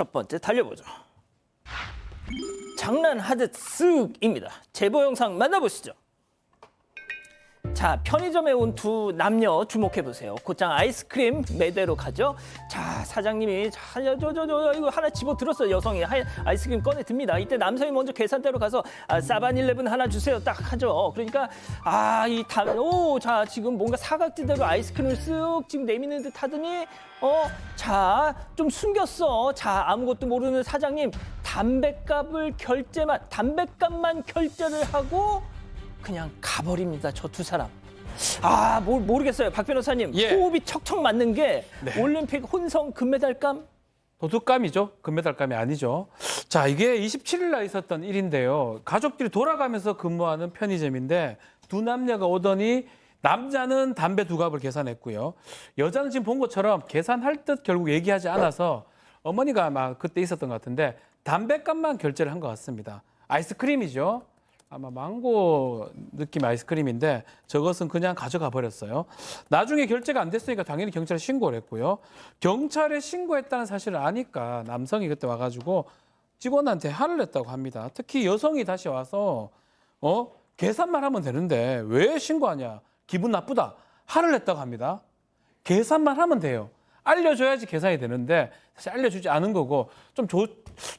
첫 번째 달려보죠. 장난하듯 쓱입니다. 제보 영상 만나보시죠. 자, 편의점에 온 두 남녀 주목해보세요. 곧장 아이스크림 매대로 가죠. 자, 사장님이 이거 하나 집어들었어요. 여성이 아이스크림 꺼내 듭니다. 이때 남성이 먼저 계산대로 가서 사바닐레븐 하나 주세요. 딱 하죠. 그러니까 자, 지금 뭔가 사각지대로 아이스크림을 쓱 지금 내미는 듯 하더니 자, 좀 숨겼어. 자, 아무것도 모르는 사장님 담배값만 결제를 하고 그냥 가버립니다. 저 두 사람. 모르겠어요. 박 변호사님. 예. 호흡이 척척 맞는 게 네. 올림픽 혼성 금메달감? 도둑감이죠. 금메달감이 아니죠. 자, 이게 27일 날 있었던 일인데요. 가족들이 돌아가면서 근무하는 편의점인데 두 남녀가 오더니 남자는 담배 두 갑을 계산했고요. 여자는 지금 본 것처럼 계산할 듯 결국 얘기하지 않아서 어머니가 아마 그때 있었던 것 같은데 담배값만 결제를 한 것 같습니다. 아이스크림이죠. 아마 망고 느낌 아이스크림인데 저것은 그냥 가져가 버렸어요. 나중에 결제가 안 됐으니까 당연히 경찰에 신고를 했고요. 경찰에 신고했다는 사실을 아니까 남성이 그때 와가지고 직원한테 화를 냈다고 합니다. 특히 여성이 다시 와서 계산만 하면 되는데 왜 신고하냐? 기분 나쁘다. 화를 냈다고 합니다. 계산만 하면 돼요. 알려줘야지 계산이 되는데 사실 알려주지 않은 거고 좀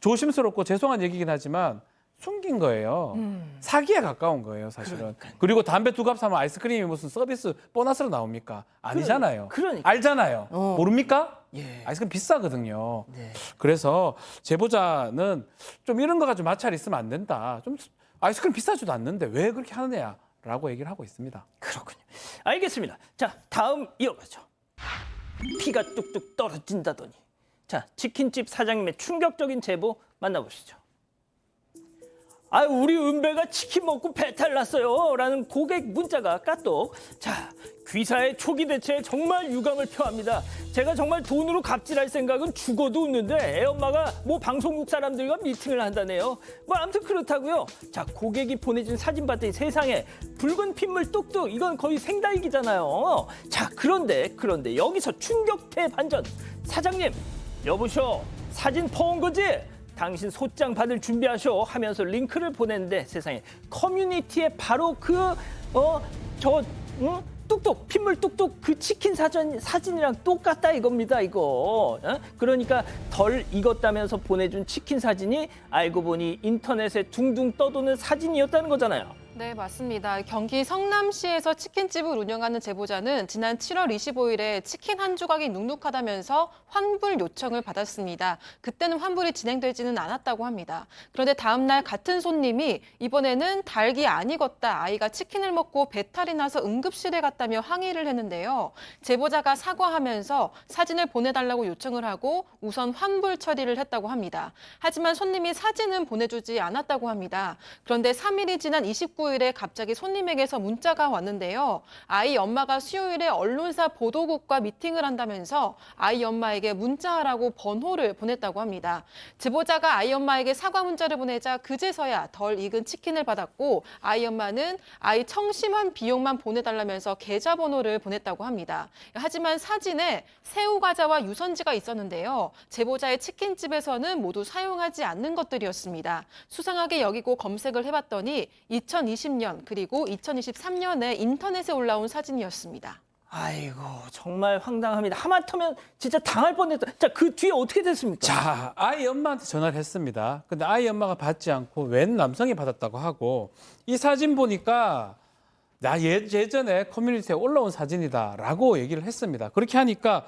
조심스럽고 죄송한 얘기긴 하지만 숨긴 거예요. 사기에 가까운 거예요, 사실은. 그러니까요. 그리고 담배 두 갑 사면 아이스크림이 무슨 서비스 보너스로 나옵니까? 아니잖아요. 그러니까. 알잖아요. 모릅니까? 예. 아이스크림 비싸거든요. 네. 그래서 제보자는 좀 이런 거 가지고 마찰이 있으면 안 된다. 좀 아이스크림 비싸지도 않는데 왜 그렇게 하느냐라고 얘기를 하고 있습니다. 그렇군요. 알겠습니다. 자, 다음 이어가죠. 피가 뚝뚝 떨어진다더니. 자, 치킨집 사장님의 충격적인 제보 만나보시죠. 우리 은배가 치킨 먹고 배탈 났어요. 라는 고객 문자가 까똑. 자, 귀사의 초기 대체에 정말 유감을 표합니다. 제가 정말 돈으로 갑질할 생각은 죽어도 없는데 애엄마가 방송국 사람들과 미팅을 한다네요. 아무튼 그렇다고요. 자, 고객이 보내준 사진 봤더니 세상에 붉은 핏물 뚝뚝. 이건 거의 생닭이잖아요. 자, 그런데 여기서 충격대 반전. 사장님, 여보쇼. 사진 퍼온 거지? 당신 소장 받을 준비하셔 하면서 링크를 보냈는데 세상에 커뮤니티에 바로 뚝뚝 핏물 뚝뚝 그 치킨 사진이랑 똑같다 이겁니다. 이거 그러니까 덜 익었다면서 보내준 치킨 사진이 알고 보니 인터넷에 둥둥 떠도는 사진이었다는 거잖아요. 네, 맞습니다. 경기 성남시에서 치킨집을 운영하는 제보자는 지난 7월 25일에 치킨 한 조각이 눅눅하다면서 환불 요청을 받았습니다. 그때는 환불이 진행되지는 않았다고 합니다. 그런데 다음 날 같은 손님이 이번에는 닭이 안 익었다. 아이가 치킨을 먹고 배탈이 나서 응급실에 갔다며 항의를 했는데요. 제보자가 사과하면서 사진을 보내달라고 요청을 하고 우선 환불 처리를 했다고 합니다. 하지만 손님이 사진은 보내주지 않았다고 합니다. 그런데 3일이 지난 29일에 갑자기 손님에게서 문자가 왔는데요. 아이 엄마가 수요일에 언론사 보도국과 미팅을 한다면서 아이 엄마에게 문자하라고 번호를 보냈다고 합니다. 제보자가 아이 엄마에게 사과 문자를 보내자 그제서야 덜 익은 치킨을 받았고 아이 엄마는 아이 청심환 비용만 보내달라면서 계좌번호를 보냈다고 합니다. 하지만 사진에 새우 과자와 유선지가 있었는데요. 제보자의 치킨집에서는 모두 사용하지 않는 것들이었습니다. 수상하게 여기고 검색을 해봤더니 2020년 그리고 2023년에 인터넷에 올라온 사진이었습니다. 아이고 정말 황당합니다. 하마터면 진짜 당할 뻔했다. 자, 그 뒤에 어떻게 됐습니까? 자, 아이 엄마한테 전화를 했습니다. 근데 아이 엄마가 받지 않고 웬 남성이 받았다고 하고 이 사진 보니까 나 예전에 커뮤니티에 올라온 사진이다라고 얘기를 했습니다. 그렇게 하니까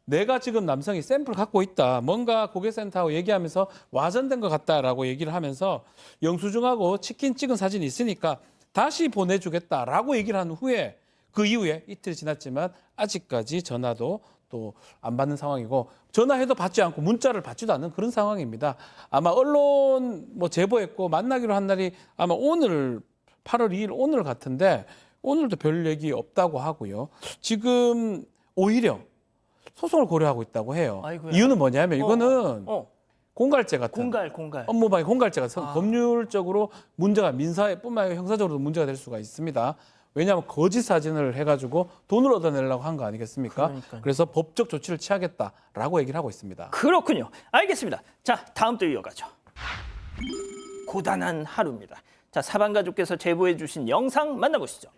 내가 지금 남성이 샘플 갖고 있다. 뭔가 고객센터하고 얘기하면서 와전된 것 같다라고 얘기를 하면서 영수증하고 치킨 찍은 사진이 있으니까 다시 보내주겠다라고 얘기를 한 후에 그 이후에 이틀 지났지만 아직까지 전화도 또 안 받는 상황이고 전화해도 받지 않고 문자를 받지도 않는 그런 상황입니다. 아마 언론 제보했고 만나기로 한 날이 아마 오늘 8월 2일 오늘 같은데 오늘도 별 얘기 없다고 하고요. 지금 오히려 소송을 고려하고 있다고 해요. 아이고야. 이유는 뭐냐면 이거는 공갈죄 같은 공갈. 업무방해 공갈죄가 법률적으로 문제가 민사뿐만 아니라 형사적으로도 문제가 될 수가 있습니다. 왜냐하면 거짓 사진을 해가지고 돈을 얻어내려고 한 거 아니겠습니까? 그러니까요. 그래서 법적 조치를 취하겠다라고 얘기를 하고 있습니다. 그렇군요. 알겠습니다. 자, 다음 또 이어가죠. 고단한 하루입니다. 자, 사방가족께서 제보해 주신 영상 만나보시죠.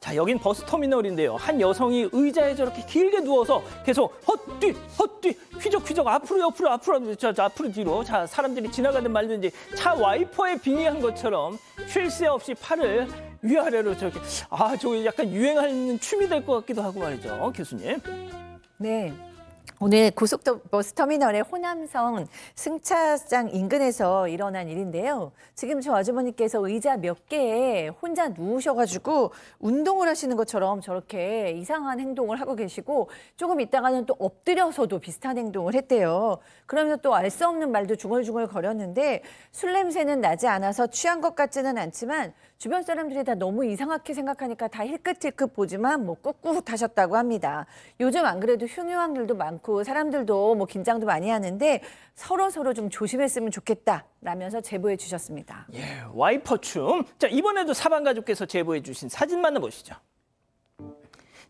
자, 여긴 버스터미널인데요. 한 여성이 의자에 저렇게 길게 누워서 계속 헛뒤, 휘적휘적 앞으로 옆으로 앞으로 뒤로. 자, 사람들이 지나가든 말든지 차 와이퍼에 빙의한 것처럼 쉴 새 없이 팔을 위아래로 저렇게. 아, 저거 약간 유행하는 춤이 될 것 같기도 하고 말이죠, 교수님. 네. 오늘 고속버스터미널의 호남선 승차장 인근에서 일어난 일인데요. 지금 저 아주머니께서 의자 몇 개에 혼자 누우셔가지고 운동을 하시는 것처럼 저렇게 이상한 행동을 하고 계시고 조금 있다가는 또 엎드려서도 비슷한 행동을 했대요. 그러면서 또 알 수 없는 말도 중얼중얼 거렸는데 술 냄새는 나지 않아서 취한 것 같지는 않지만 주변 사람들이 다 너무 이상하게 생각하니까 다 힐끗힐끗 보지만 뭐 꿋꿋하셨다고 합니다. 요즘 안 그래도 흉흉한 일도 많고 사람들도 뭐 긴장도 많이 하는데 서로 좀 조심했으면 좋겠다라면서 제보해 주셨습니다. 예, 와이퍼 춤. 자, 이번에도 사방가족께서 제보해 주신 사진 만나보시죠.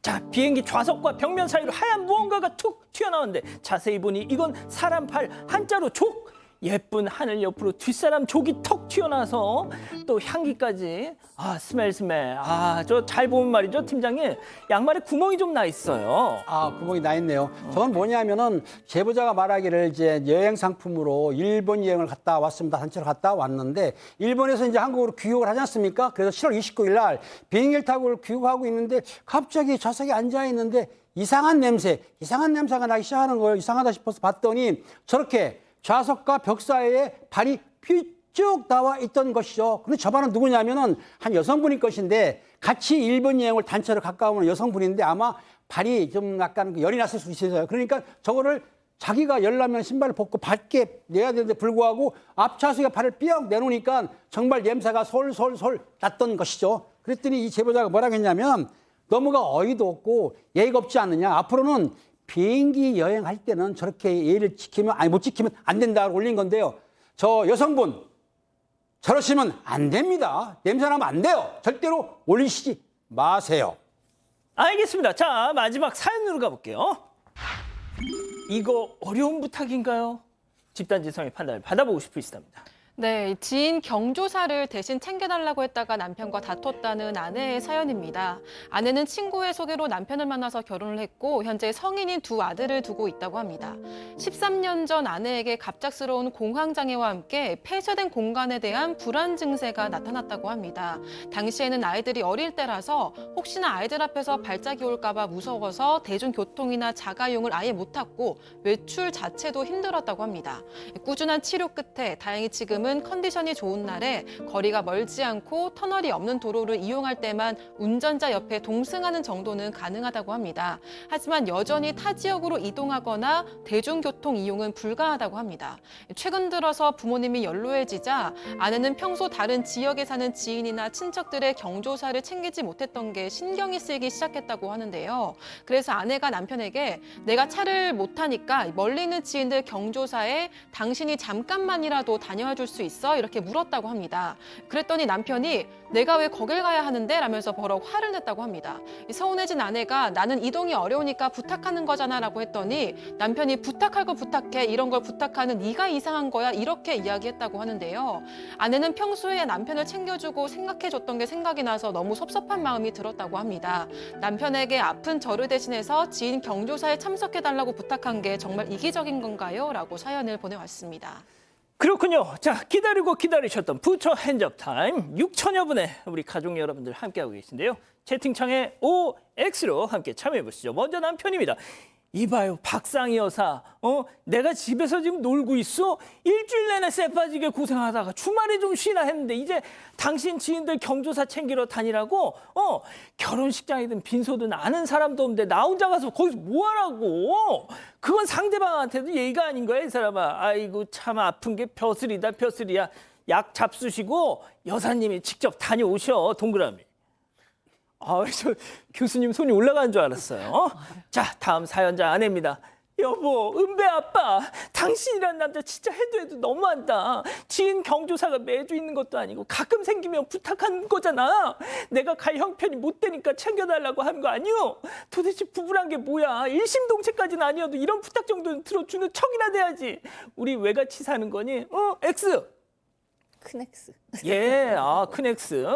자, 비행기 좌석과 벽면 사이로 하얀 무언가가 툭 튀어나오는데 자세히 보니 이건 사람 팔 한자로 족. 예쁜 하늘 옆으로 뒷사람 족이 턱 튀어나와서 또 향기까지. 아, 스멜. 아, 저 잘 보면 말이죠, 팀장님. 양말에 구멍이 좀 나 있어요. 아, 구멍이 나 있네요. 저건 뭐냐면은 제보자가 말하기를 이제 여행 상품으로 일본 여행을 갔다 왔습니다. 단체로 갔다 왔는데 일본에서 이제 한국으로 귀국을 하지 않습니까? 그래서 7월 29일 날 비행기를 타고 귀국하고 있는데 갑자기 좌석에 앉아 있는데 이상한 냄새가 나기 시작하는 거예요. 이상하다 싶어서 봤더니 저렇게 좌석과 벽 사이에 발이 쭉 나와 있던 것이죠. 근데 저 발은 누구냐면은 한 여성분일 것인데 같이 일본 여행을 단체로 갔다 오는 여성분인데 아마 발이 좀 약간 열이 났을 수 있어요. 그러니까 저거를 자기가 열나면 신발을 벗고 밖에 내야 되는데 불구하고 앞좌석에 발을 삐억 내놓으니까 정말 냄새가 솔솔솔 났던 것이죠. 그랬더니 이 제보자가 뭐라고 했냐면 너무가 어이도 없고 예의가 없지 않느냐. 앞으로는 비행기 여행할 때는 저렇게 예의를 못 지키면 안 된다고 올린 건데요. 저 여성분, 저러시면 안 됩니다. 냄새나면 안 돼요. 절대로 올리시지 마세요. 알겠습니다. 자, 마지막 사연으로 가볼게요. 이거 어려운 부탁인가요? 집단지성의 판단을 받아보고 싶으시답니다. 네, 지인 경조사를 대신 챙겨달라고 했다가 남편과 다퉜다는 아내의 사연입니다. 아내는 친구의 소개로 남편을 만나서 결혼을 했고 현재 성인인 두 아들을 두고 있다고 합니다. 13년 전 아내에게 갑작스러운 공황장애와 함께 폐쇄된 공간에 대한 불안 증세가 나타났다고 합니다. 당시에는 아이들이 어릴 때라서 혹시나 아이들 앞에서 발작이 올까 봐 무서워서 대중교통이나 자가용을 아예 못 탔고 외출 자체도 힘들었다고 합니다. 꾸준한 치료 끝에 다행히 지금은 컨디션이 좋은 날에 거리가 멀지 않고 터널이 없는 도로를 이용할 때만 운전자 옆에 동승하는 정도는 가능하다고 합니다. 하지만 여전히 타 지역으로 이동하거나 대중교통 이용은 불가하다고 합니다. 최근 들어서 부모님이 연로해지자 아내는 평소 다른 지역에 사는 지인이나 친척들의 경조사를 챙기지 못했던 게 신경이 쓰이기 시작했다고 하는데요. 그래서 아내가 남편에게 내가 차를 못 타니까 멀리 있는 지인들 경조사에 당신이 잠깐만이라도 다녀와 줄 수 있어? 이렇게 물었다고 합니다. 그랬더니 남편이 내가 왜 거길 가야 하는데? 라면서 버럭 화를 냈다고 합니다. 서운해진 아내가 나는 이동이 어려우니까 부탁하는 거잖아 라고 했더니 남편이 부탁할 거 부탁해 이런 걸 부탁하는 네가 이상한 거야 이렇게 이야기했다고 하는데요. 아내는 평소에 남편을 챙겨주고 생각해줬던 게 생각이 나서 너무 섭섭한 마음이 들었다고 합니다. 남편에게 아픈 저를 대신해서 지인 경조사에 참석해달라고 부탁한 게 정말 이기적인 건가요? 라고 사연을 보내왔습니다. 그렇군요. 자, 기다리고 기다리셨던 부처 핸즈업 타임 6천여 분의 우리 가족 여러분들 함께하고 계신데요. 채팅창에 OX로 함께 참여해 보시죠. 먼저 남편입니다. 이봐요, 박상희 여사. 내가 집에서 지금 놀고 있어? 일주일 내내 쎄 빠지게 고생하다가 주말에 좀 쉬나 했는데 이제 당신 지인들 경조사 챙기러 다니라고? 결혼식장이든 빈소든 아는 사람도 없는데 나 혼자 가서 거기서 뭐 하라고? 그건 상대방한테도 예의가 아닌 거야, 이 사람아. 아이고, 참 아픈 게 벼슬이다, 벼슬이야. 약 잡수시고 여사님이 직접 다녀오셔, 동그라미. 저 교수님 손이 올라가는 줄 알았어요. 자, 다음 사연자 아내입니다. 여보, 은배 아빠, 당신이란 남자 진짜 해도 너무한다. 지은 경조사가 매주 있는 것도 아니고 가끔 생기면 부탁한 거잖아. 내가 갈 형편이 못 되니까 챙겨달라고 한 거 아니오? 도대체 부부란 게 뭐야? 일심동체까지는 아니어도 이런 부탁 정도는 들어주는 척이나 돼야지. 우리 외같이 사는 거니? X. 큰 X. 예, 큰 X.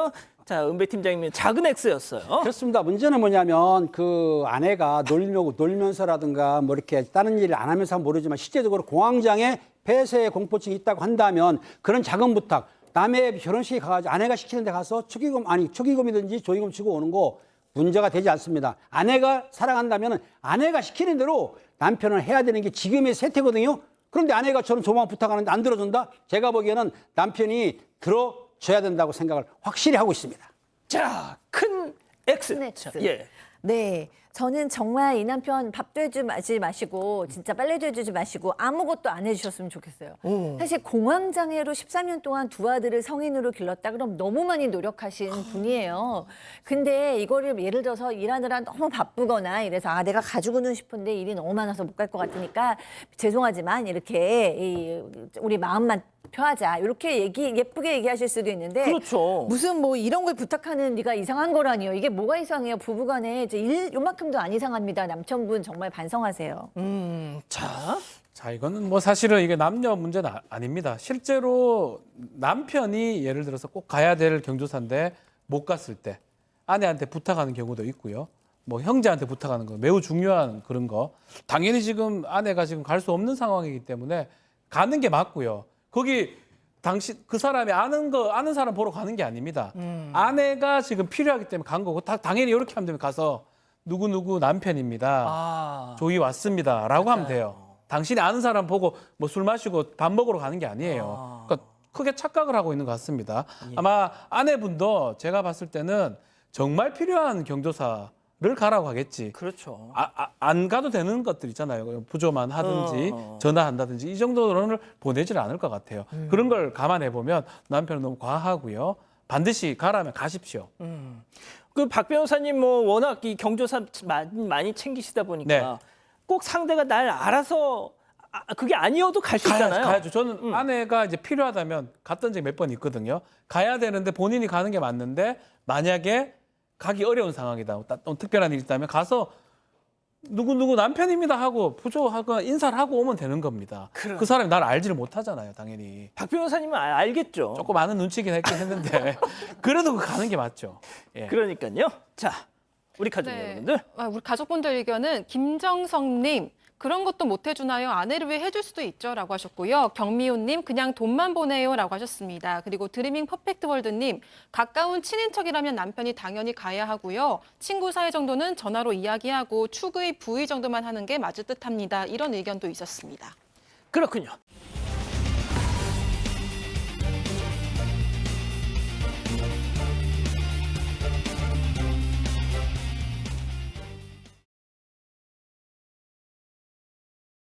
자, 은배 팀장님은 작은 X였어요. 그렇습니다. 문제는 뭐냐면 그 아내가 놀면서라든가 뭐 이렇게 다른 일을 안 하면서 모르지만 실제적으로 공황장애 폐쇄 공포증이 있다고 한다면 그런 작은 부탁 남의 결혼식에 가가지고 아내가 시키는 데 가서 축의금이든지 조의금 치고 오는 거 문제가 되지 않습니다. 아내가 사랑한다면 아내가 시키는 대로 남편은 해야 되는 게 지금의 세태거든요. 그런데 아내가 저는 조만 부탁하는데 안 들어준다? 제가 보기에는 남편이 들어줘야 된다고 생각을 확실히 하고 있습니다. 자, 큰 X. 큰 X. 자, 예. 네, 저는 정말 이 남편 밥도 해주지 마시고 진짜 빨래도 해주지 마시고 아무것도 안 해주셨으면 좋겠어요. 사실 공황장애로 13년 동안 두 아들을 성인으로 길렀다 그럼 너무 많이 노력하신 분이에요. 근데 이거를 예를 들어서 일하느라 너무 바쁘거나 이래서 내가 가지고는 싶은데 일이 너무 많아서 못 갈 것 같으니까 죄송하지만 이렇게 우리 마음만 표하자 이렇게 예쁘게 얘기하실 수도 있는데 그렇죠. 무슨 뭐 이런 걸 부탁하는 네가 이상한 거라니요. 이게 뭐가 이상해요? 부부간에 이제 요만큼도 안 이상합니다. 남편분 정말 반성하세요. 자, 이거는 뭐 사실은 이게 남녀 문제는 아닙니다. 실제로 남편이 예를 들어서 꼭 가야 될 경조사인데 못 갔을 때 아내한테 부탁하는 경우도 있고요. 뭐 형제한테 부탁하는 거 매우 중요한 그런 거. 당연히 지금 아내가 지금 갈 수 없는 상황이기 때문에 가는 게 맞고요. 거기 당신 그 사람이 아는 사람 보러 가는 게 아닙니다. 아내가 지금 필요하기 때문에 간 거고 당연히 이렇게 하면 되면 가서 누구 남편입니다. 조이 왔습니다라고 하면 돼요. 당신이 아는 사람 보고 뭐 술 마시고 밥 먹으러 가는 게 아니에요. 그러니까 크게 착각을 하고 있는 것 같습니다. 아마 아내분도 제가 봤을 때는 정말 필요한 경조사를 가라고 하겠지. 그렇죠. 안 가도 되는 것들 있잖아요. 부조만 하든지 전화한다든지 이 정도로는 보내질 않을 것 같아요. 그런 걸 감안해 보면 남편은 너무 과하고요. 반드시 가라면 가십시오. 그 박 변호사님 뭐 워낙 이 경조사 많이 챙기시다 보니까 네. 꼭 상대가 날 알아서 그게 아니어도 갈 수 있잖아요. 가야죠. 저는 아내가 이제 필요하다면 갔던 적이 몇 번 있거든요. 가야 되는데 본인이 가는 게 맞는데 만약에 가기 어려운 상황이다. 특별한 일이 있다면 가서 누구 남편입니다 하고 부조하고 인사를 하고 오면 되는 겁니다. 그 사람이 나를 알지를 못하잖아요. 당연히. 박 변호사님은 알겠죠. 조금 아는 눈치긴 했는데 그래도 가는 게 맞죠. 예. 그러니까요. 자, 우리 가족 여러분들. 우리 가족분들 의견은 김정성님. 그런 것도 못 해주나요? 아내를 위해 해줄 수도 있죠. 라고 하셨고요. 경미호님 그냥 돈만 보내요. 라고 하셨습니다. 그리고 드리밍 퍼펙트월드님 가까운 친인척이라면 남편이 당연히 가야 하고요. 친구 사이 정도는 전화로 이야기하고 축의 부의 정도만 하는 게 맞을 듯합니다. 이런 의견도 있었습니다. 그렇군요.